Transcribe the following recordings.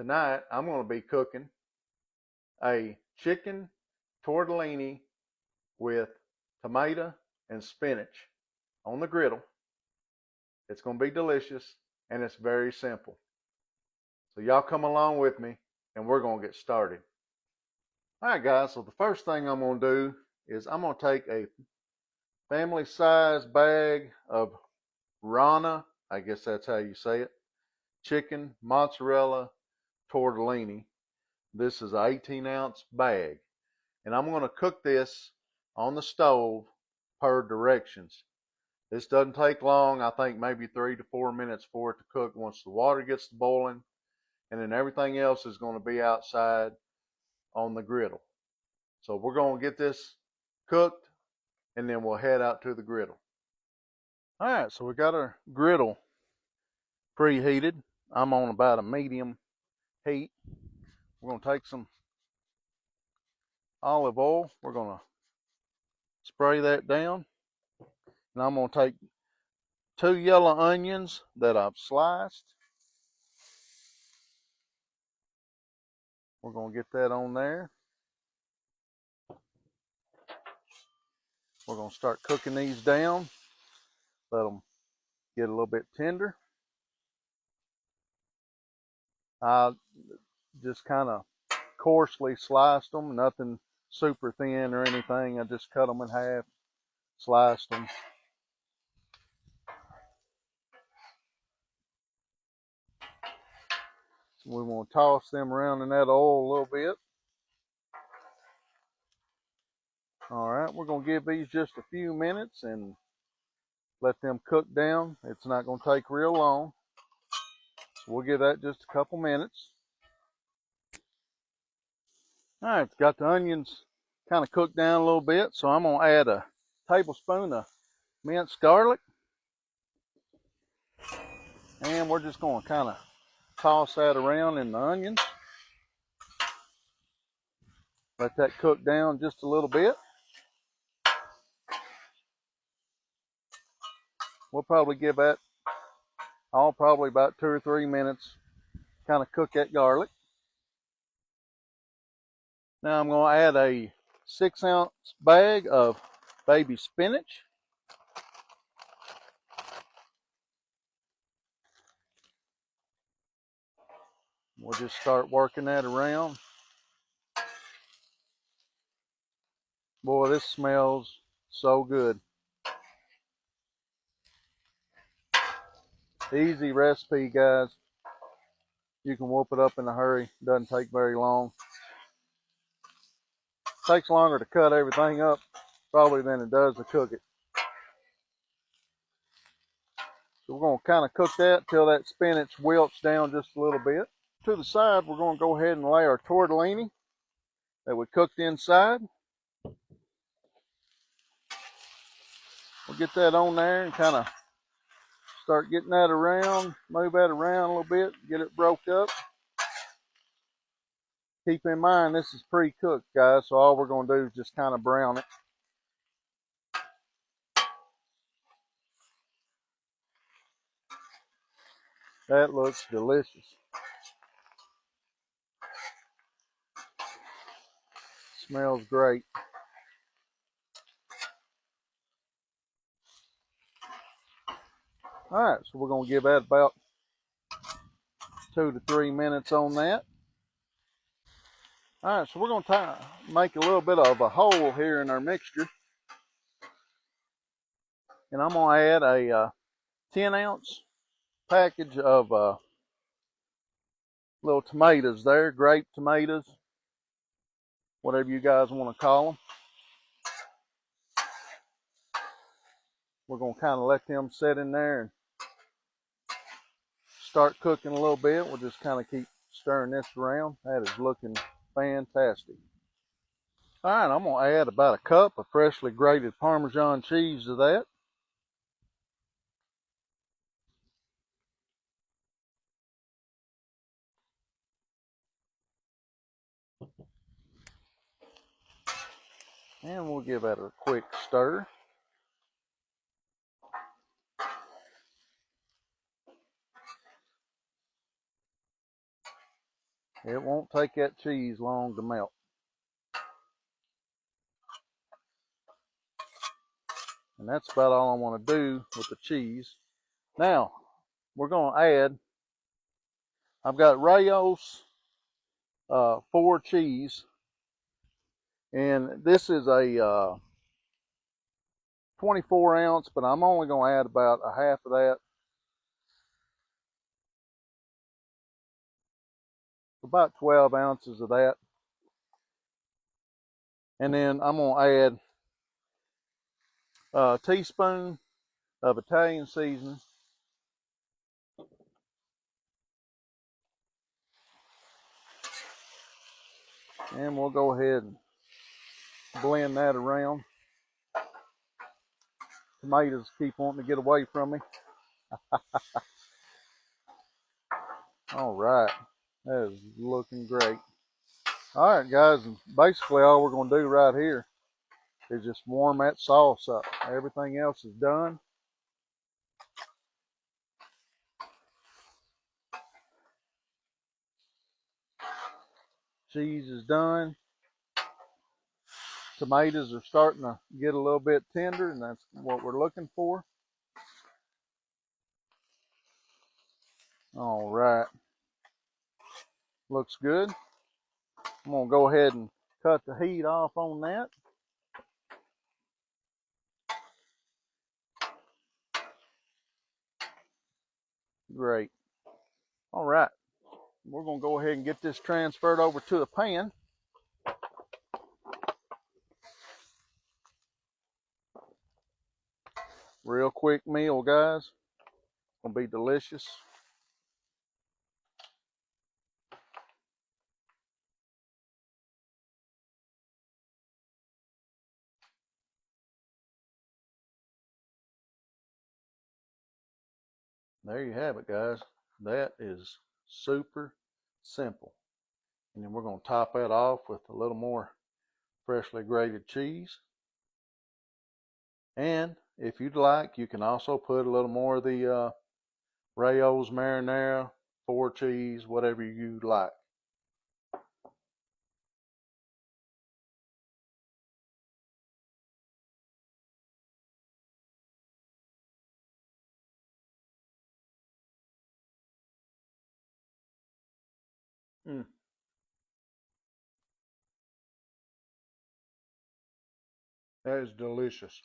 Tonight I'm going to be cooking a chicken tortellini with tomato and spinach on the griddle. It's going to be delicious and it's very simple. So y'all come along with me and we're going to get started. All right, guys, so the first thing I'm going to do is I'm going to take a family size bag of Rana, I guess that's how you say it, chicken mozzarella tortellini. This is an 18-ounce bag. And I'm going to cook this on the stove per directions. This doesn't take long. I think maybe 3 to 4 minutes for it to cook once the water gets to boiling. And then everything else is going to be outside on the griddle. So we're going to get this cooked and then we'll head out to the griddle. All right, so we got our griddle preheated. I'm on about a medium heat. We're going to take some olive oil. We're going to spray that down. And I'm going to take 2 yellow onions that I've sliced. We're going to get that on there. We're going to start cooking these down. Let them get a little bit tender. I just kind of coarsely sliced them, nothing super thin or anything. I just cut them in half, sliced them. We want to toss them around in that oil a little bit. All right, we're going to give these just a few minutes and let them cook down. It's not going to take real long. So we'll give that just a couple minutes. All right, it's got the onions kind of cooked down a little bit, so I'm going to add a tablespoon of minced garlic. And we're just going to kind of toss that around in the onions. Let that cook down just a little bit. We'll probably give that probably about 2 or 3 minutes, kind of cook that garlic. Now I'm going to add a 6-ounce bag of baby spinach. We'll just start working that around. Boy, this smells so good. Easy recipe, guys. You can whoop it up in a hurry. Doesn't take very long. Takes longer to cut everything up probably than it does to cook it. So we're going to kind of cook that till that spinach wilts down just a little bit. To the side, we're going to go ahead and lay our tortellini that we cooked inside. We'll get that on there and kind of start getting that around, move that around a little bit, get it broke up. Keep in mind, this is pre-cooked, guys, so all we're going to do is just kind of brown it. That looks delicious. Smells great. All right, so we're going to give that about 2 to 3 minutes on that. All right, so we're going to make a little bit of a hole here in our mixture. And I'm going to add a 10-ounce package of little tomatoes there, grape tomatoes, whatever you guys want to call them. We're going to kind of let them sit in there and start cooking a little bit. We'll just kind of keep stirring this around. That is looking fantastic. All right, I'm going to add about a cup of freshly grated Parmesan cheese to that. And we'll give that a quick stir. It won't take that cheese long to melt. And that's about all I want to do with the cheese. Now, we're going to add, I've got Rayo's 4 cheese. And this is a 24 ounce, but I'm only going to add about a half of that. About 12 ounces of that. And then I'm going to add a teaspoon of Italian seasoning. And we'll go ahead and blend that around. Tomatoes keep wanting to get away from me. All right, that is looking great. All right, guys, basically all we're going to do right here is just warm that sauce up. Everything else is done. Cheese is done. Tomatoes are starting to get a little bit tender, and that's what we're looking for. All right, looks good. I'm gonna go ahead and cut the heat off on that. Great. All right, we're gonna go ahead and get this transferred over to the pan. Real quick meal, guys. Gonna be delicious. There you have it, guys. That is super simple. And then we're going to top that off with a little more freshly grated cheese. And if you'd like, you can also put a little more of the Rayo's marinara, 4 cheese, whatever you like. Mm, that is delicious.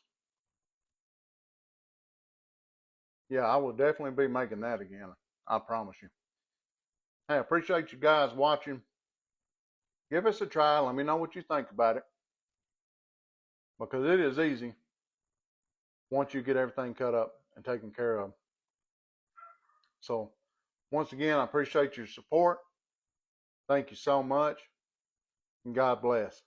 Yeah, I will definitely be making that again. I promise you. Hey, I appreciate you guys watching. Give us a try. Let me know what you think about it. Because it is easy once you get everything cut up and taken care of. So, once again, I appreciate your support. Thank you so much. And God bless.